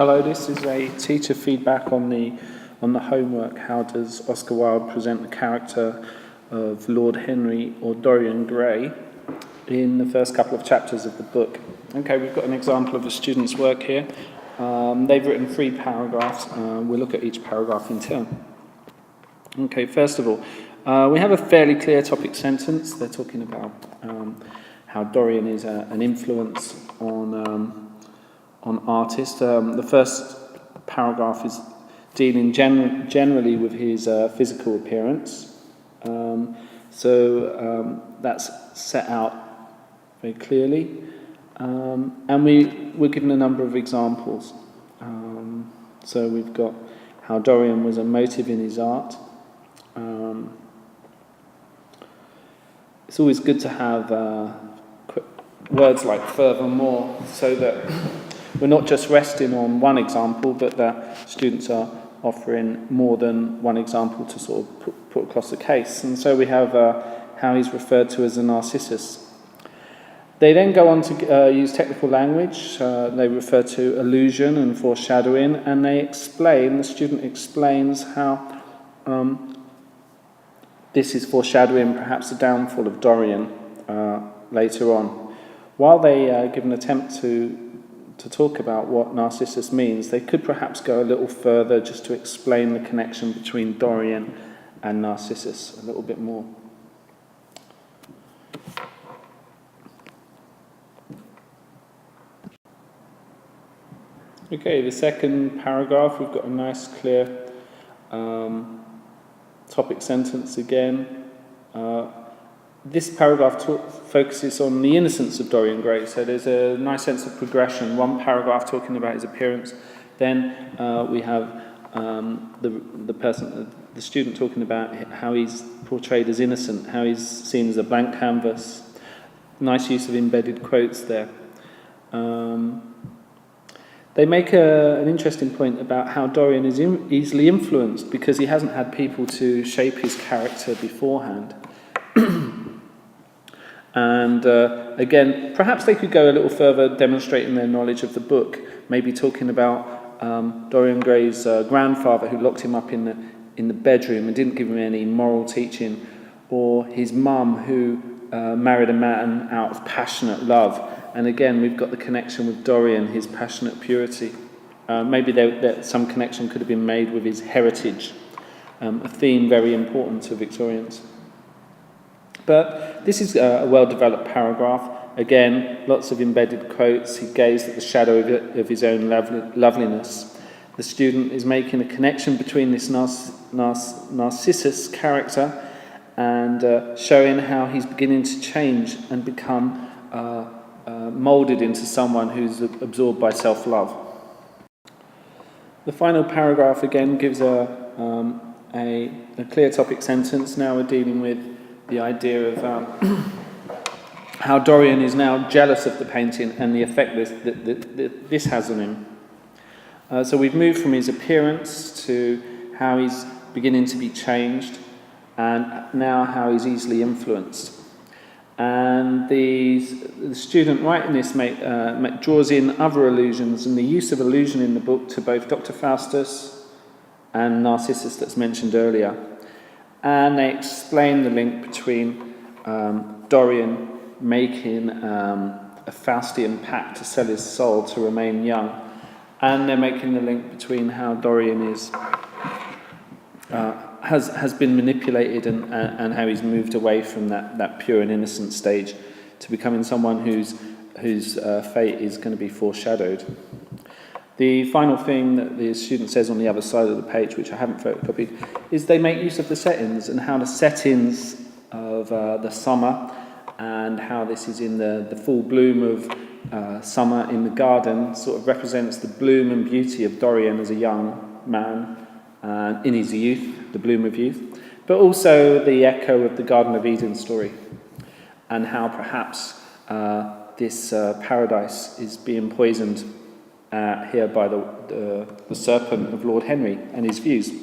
Hello, this is a teacher feedback on the homework. How does Oscar Wilde present the character of Lord Henry or Dorian Gray in the first couple of chapters of the book? Okay, we've got an example of a student's work here. They've written 3 paragraphs. We'll look at each paragraph in turn. Okay, first of all, we have a fairly clear topic sentence. They're talking about how Dorian is an influence on artists. The first paragraph is dealing generally with his physical appearance. So that's set out very clearly. And we're given a number of examples. So we've got how Dorian was a motive in his art. It's always good to have words like furthermore, so that we're not just resting on one example, but that students are offering more than one example to sort of put across the case. And so we have how he's referred to as a Narcissus. They then go on to use technical language. They refer to illusion and foreshadowing, and the student explains how this is foreshadowing perhaps the downfall of Dorian later on. While they give an attempt to talk about what Narcissus means, they could perhaps go a little further just to explain the connection between Dorian and Narcissus a little bit more. Okay, the second paragraph, we've got a nice clear topic sentence again. This paragraph focuses on the innocence of Dorian Gray, so there's a nice sense of progression. One paragraph talking about his appearance, then we have the student talking about how he's portrayed as innocent, how he's seen as a blank canvas. Nice use of embedded quotes there. They make an interesting point about how Dorian is easily influenced because he hasn't had people to shape his character beforehand. And again, perhaps they could go a little further demonstrating their knowledge of the book, maybe talking about Dorian Gray's grandfather who locked him up in the bedroom and didn't give him any moral teaching, or his mum who married a man out of passionate love. And again, we've got the connection with Dorian, his passionate purity. Maybe some connection could have been made with his heritage, a theme very important to Victorians. But this is a well-developed paragraph. Again, lots of embedded quotes. He gazed at the shadow of his own loveliness. The student is making a connection between this Narcissus character and showing how he's beginning to change and become moulded into someone who's absorbed by self-love. The final paragraph again gives a clear topic sentence. Now we're dealing with the idea of how Dorian is now jealous of the painting and the effect that this has on him. So we've moved from his appearance to how he's beginning to be changed, and now how he's easily influenced. And the student writing this draws in other allusions and the use of illusion in the book to both Dr. Faustus and Narcissus that's mentioned earlier. And they explain the link between Dorian making a Faustian pact to sell his soul to remain young, and they're making the link between how Dorian has been manipulated and how he's moved away from that pure and innocent stage to becoming someone whose fate is going to be foreshadowed. The final thing that the student says on the other side of the page, which I haven't photocopied, is they make use of the settings and how the settings of the summer and how this is in the full bloom of summer in the garden sort of represents the bloom and beauty of Dorian as a young man in his youth, the bloom of youth, but also the echo of the Garden of Eden story and how perhaps this paradise is being poisoned here by the serpent of Lord Henry and his views.